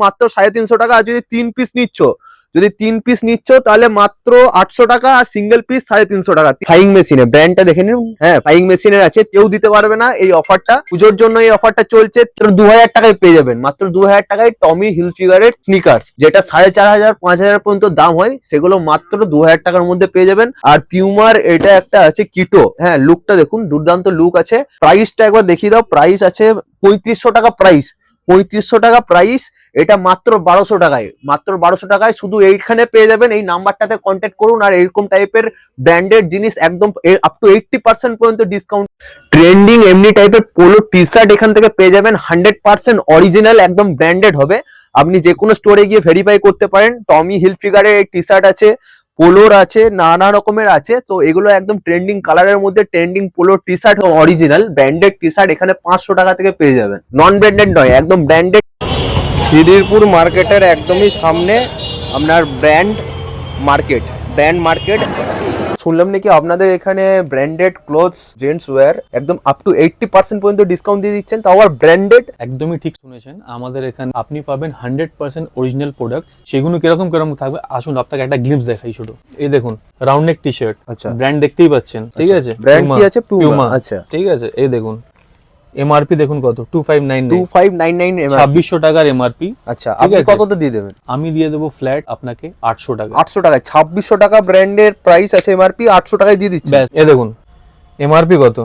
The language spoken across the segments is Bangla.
মাত্র 350 টাকা। আর যদি 3 পিস নিচ্ছ তাহলে মাত্র 800 টাকা, আর সিঙ্গেল পিস 350 টাকা। ফ্লাইং মেশিনে ব্র্যান্ডটা দেখে নিন। হ্যাঁ, ফ্লাইং মেশিনের আছে, কেউ দিতে পারবে না এই অফারটা। পুজোর জন্য এই অফারটা চলছে। 2000 টাকায় পেয়ে যাবেন, মাত্র 2000 টাকায় টমি হিলফিগারের স্নিকার্স, যেটা 4500 5000 পর্যন্ত দাম হয়, সেগুলো মাত্র 2000 টাকার মধ্যে পেয়ে যাবেন। আর পিউমার এটা একটা আছে কিটো, হ্যাঁ লুকটা দেখুন, দুর্দান্ত লুক আছে। প্রাইসটা একবার দেখিয়ে দাও। প্রাইস আছে 3500 টাকা প্রাইস, 3500 টাকা প্রাইস। এটা মাত্র 1200 টাকায়, মাত্র 1200 টাকায় শুধু এইখানে পেয়ে যাবেন। এই নাম্বারটাতে কন্ট্যাক্ট করুন। আর এরকম টাইপের ব্র্যান্ডেড জিনিস একদম আপ টু 80% পর্যন্ত ডিসকাউন্ট। ট্রেন্ডিং এমনি টাইপের পোলো টি শার্ট এখান থেকে পেয়ে যাবেন, 100% অরিজিনাল, একদম ব্র্যান্ডেড হবে। আপনি যে কোনো স্টোরে গিয়ে ভেরিফাই করতে পারেন। টমি হিলফিগারের টি শার্ট আছে, পোলোর আছে, নানা রকমের আছে। তো এগুলো একদম ট্রেন্ডিং কালারের মধ্যে trending polo T shirt, original branded T shirt এখানে 500 টাকা থেকে পেয়ে যাবেন। নন ব্র্যান্ডেড নয়, একদম ব্র্যান্ডেড। খিদিরপুর মার্কেটের একদমই সামনে আপনার ব্র্যান্ড মার্কেট। শুনলাম নাকি আপনাদের এখানে ব্র্যান্ডেড ক্লোথস, জেন্টস ওয়্যার একদম আপ টু 80% পর্যন্ত ডিসকাউন্ট দিয়ে দিচ্ছেন, তাও আবার ব্র্যান্ডেড। একদমই ঠিক শুনেছেন, আমাদের এখানে আপনি পাবেন 100% অরিজিনাল প্রোডাক্টস। সেগুলো কিরকম থাকবে আসুন আপনাকে একটা গ্লিম্পস দেখাই ছোট। এই দেখুন রাউন্ড নেক টি শার্ট, আচ্ছা ব্র্যান্ড দেখতেই পাচ্ছেন, ঠিক আছে। ব্র্যান্ড কি আছে? পিউমা। আচ্ছা ঠিক আছে। এই দেখুন এমআরপি দেখুন কত, 2599 2600 টাকার এমআরপি। আচ্ছা, আপনি কততে দিয়ে দেবেন? আমি দিয়ে দেবো ফ্ল্যাট আপনাকে 800 টাকা। 800 টাকায় 2600 টাকা ব্র্যান্ডের প্রাইস আছে, এমআরপি 800 টাকায় দিয়ে দিচ্ছে। ব্যাস, এই দেখুন এমআরপি কত,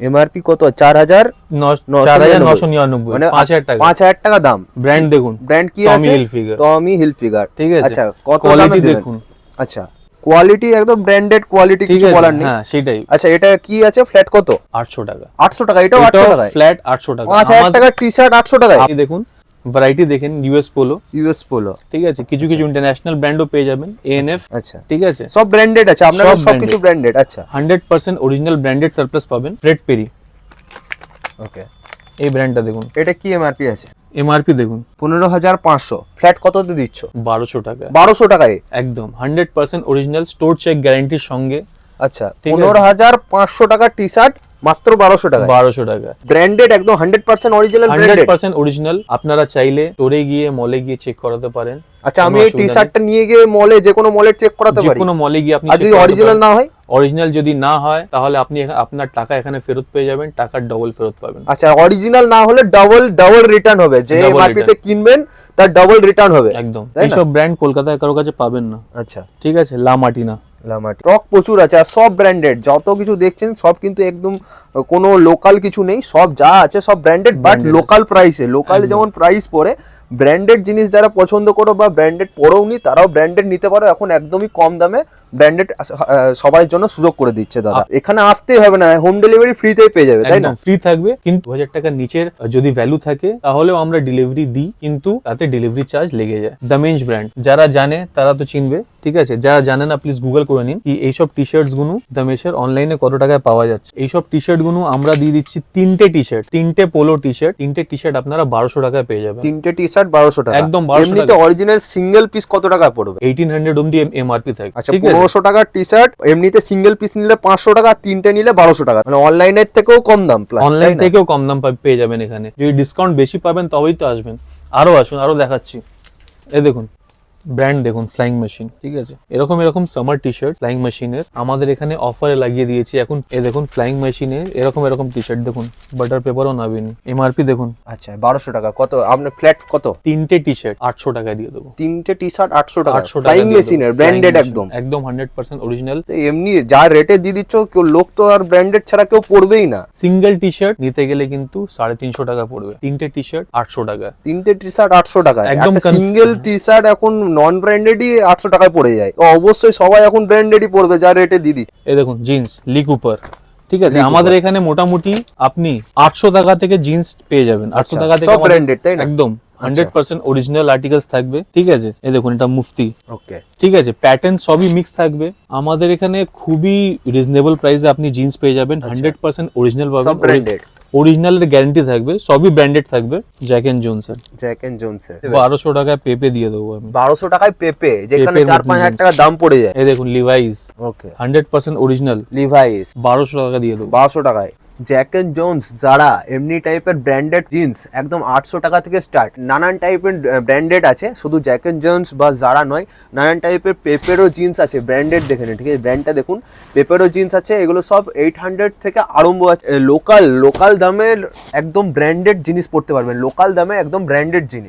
এমআরপি কত? 4999, মানে 5000 টাকা, 5000 টাকা দাম। ব্র্যান্ড দেখুন, ব্র্যান্ড কি আছে? টমি হিলফিগার। ঠিক আছে। আচ্ছা, কত কোয়ালিটি দামে দেখুন। আচ্ছা, কোয়ালিটি একদম ব্র্যান্ডেড কোয়ালিটি, কিছু বলার নেই। হ্যাঁ সেটাই। আচ্ছা, এটা কি আছে? ফ্ল্যাট কত? 800 টাকা। 800 টাকা, এটাও 800 টাকায় ফ্ল্যাট 800 টাকা। 5000 টাকা টি শার্ট 800 টাকায়। আপনি দেখুন ভ্যারাইটি দেখেন, ইউএস পোলো, ঠিক আছে, কিছু ইন্টারন্যাশনাল ব্র্যান্ডও পেয়ে যাবেন, এএনএফ। আচ্ছা, ঠিক আছে, সব ব্র্যান্ডেড আছে আপনারা, সবকিছু ব্র্যান্ডেড। আচ্ছা, 100% অরিজিনাল ব্র্যান্ডেড সারপ্লাস পাবেন। রেড পেরি, ওকে, এই ব্র্যান্ডটা দেখুন। এটা কি এমআরপি আছে? এমআরপি দেখুন 15500। ফ্ল্যাট কততে দিচ্ছ? 1200 টাকা। 1200 টাকায় একদম 100% অরিজিনাল, স্টোর চেক গ্যারান্টির সঙ্গে। আচ্ছা, 15500 টাকা টি শার্ট মাত্র 1200 টাকা। 1200 টাকা ব্র্যান্ডেড, একদম 100% অরিজিনাল, 100% অরিজিনাল। আপনারা চাইলে স্টোরে গিয়ে, মলে গিয়ে চেক করাতে পারেন। আচ্ছা, আমি এই টি শার্টটা নিয়ে গিয়ে মলে, যে কোনো মলে চেক করাতে পারি? যে কোনো মলে গিয়ে আপনি, যদি অরিজিনাল না হয়? অরিজিনাল যদি না হয় তাহলে আপনি আপনার টাকা এখানে ফেরত পেয়ে যাবেন, টাকার ডবল ফেরত পাবেন। আচ্ছা, অরিজিনাল না হলে ডাবল রিটার্ন হবে, যে এমআরপি তে কিনবেন তার ডাবল রিটার্ন হবে। একদম, এইসব ব্র্যান্ড কলকাতায় কারো কাছে পাবেন না। আচ্ছা, ঠিক আছে। লামাটিনা, স্টক প্রচুর আছে, আর সব ব্র্যান্ডেড। যত কিছু দেখছেন সব কিন্তু একদম কোনো লোকাল কিছু নেই, সব যা আছে সব ব্র্যান্ডেড, বাট লোকাল প্রাইসে। লোকাল যেমন প্রাইস পড়ে, ব্র্যান্ডেড জিনিস যারা পছন্দ করো বা ব্র্যান্ডেড পড়োনি, তারাও ব্র্যান্ডেড নিতে পারো। এখন একদমই কম দামে ব্র্যান্ডেড সবার জন্য সুযোগ করে দিচ্ছে দাদা। এখানে আসতেই হবে না, হোম ডেলিভারি ফ্রিতেই পেয়ে যাবে, তাই না? ফ্রি থাকবে, কিন্তু 2000 টাকার নিচের যদি ভ্যালু থাকে তাহলেও আমরা ডেলিভারি দিই, কিন্তু তাতে ডেলিভারি চার্জ লেগে যায়। দামেঞ্জ ব্র্যান্ড, যারা জানে তারা তো চিনবে, ঠিক আছে। যারা জানে না প্লিজ গুগল করে নিন কি এইসব টি শার্টস গুলো দামেশের অনলাইনে কত টাকায় পাওয়া যাচ্ছে। এইসব টি শার্ট গুলো আমরা দিয়ে দিচ্ছি 3টে টি শার্ট, 3টে পোলো টি শার্ট, 3টে টি শার্ট আপনারা 1200 টাকায় পেয়ে যাবেন। 3টে টি শার্ট 1200 টাকা, একদম 1200 টাকা। এমনিতে অরিজিনাল সিঙ্গেল পিস কত টাকা পড়বে? 1800 অবধি এমআরপি থাকে। আচ্ছা, 1500 টাকার টি শার্ট, এমনিতে সিঙ্গেল পিস নিলে 500 টাকা, 3টে নিলে 1200 টাকা, মানে অনলাইনের থেকেও কম দাম। অনলাইন থেকেও কম দাম পেয়ে যাবেন এখানে। যদি ডিসকাউন্ট বেশি পাবেন তবেই তো আসবেন। আরো আসুন, আরো দেখাচ্ছি। এই দেখুন ব্র্যান্ড দেখুন, ফ্লাইং মেশিন, ঠিক আছে। এরকম সামার টি শার্ট ফ্লাইং মেশিনের আমাদের এখানে অফারে লাগিয়ে দিয়েছি এখন। এই দেখুন ফ্লাইং মেশিনের এরকম টি শার্ট দেখুন, বাটার পেপারও নাবিন। এমআরপি দেখুন। আচ্ছা, 1200 টাকা। কত আপনার ফ্ল্যাট কত? 3টে টি শার্ট 800 টাকায় দিয়ে দেবো। 3টে টি শার্ট 800 টাকা, 800 টাকা ফ্লাইং মেশিনের ব্র্যান্ডেড, একদম 100% অরিজিনাল। এমনি যা রেটে দিয়ে দিচ্ছ, কেউ লোক তো আর ব্র্যান্ডেড ছাড়া কেউ পড়বেই না। সিঙ্গেল টি শার্ট নিতে গেলে কিন্তু 350 টাকা পড়বে, 3টে টি শার্ট 800 টাকা। 3টে টি শার্ট 800 টাকা, একদম সিঙ্গেল টি শার্ট এখন নন ব্র্যান্ডেডই 800 টাকায় পড়ে যায়। তো অবশ্যই সবাই এখন ব্র্যান্ডেডই পড়বে, যা রেটে দিদি। এই দেখুন জিন্স লি কুপার, ঠিক আছে। আমাদের এখানে মোটামুটি আপনি 800 টাকা থেকে জিন্স পেয়ে যাবেন। 800 টাকা থেকে সব ব্র্যান্ডেড, তাই না? একদম 100% অরিজিনাল আর্টিকেলস থাকবে, ঠিক আছে। এই দেখুন এটা মুফতি, ওকে, ঠিক আছে। প্যাটার্ন সবই মিক্স থাকবে। আমাদের এখানে খুবই রিজনেবল প্রাইসে আপনি জিন্স পেয়ে যাবেন, 100% অরিজিনাল পাবেন, অরিজিনালের গ্যারান্টি থাকবে, সবই ব্র্যান্ডেড থাকবে। জ্যাক এন্ড জোনসের 1200 টাকায় পেপে দিয়ে দেবো আমি। 1200 টাকায় পেপে, যেখানে 4-5000 টাকা দাম পড়ে যায়। এই দেখুন লিভাইস, ওকে, 100% অরিজিনাল লিভাইস 1200 টাকা দিয়ে দেবো। 1200 টাকায় জ্যাক এন্ড জোন্স, জারা, এমনি টাইপের ব্র্যান্ডেড জিন্স একদম 800 টাকা থেকে স্টার্ট। নানান টাইপের ব্র্যান্ডেড আছে, শুধু জ্যাক এন্ড জোন্স বা জারা নয়, নানান টাইপের পেপেরও জিন্স আছে, ব্র্যান্ডেড দেখে নিন, ঠিক আছে, ব্র্যান্ডটা দেখুন, পেপেরও জিন্স আছে, এগুলো সব 800 থেকে আরম্ভ আছে। লোকাল দামে একদম ব্র্যান্ডেড জিনিস পড়তে পারবেন, লোকাল দামে একদম ব্র্যান্ডেড জিনিস।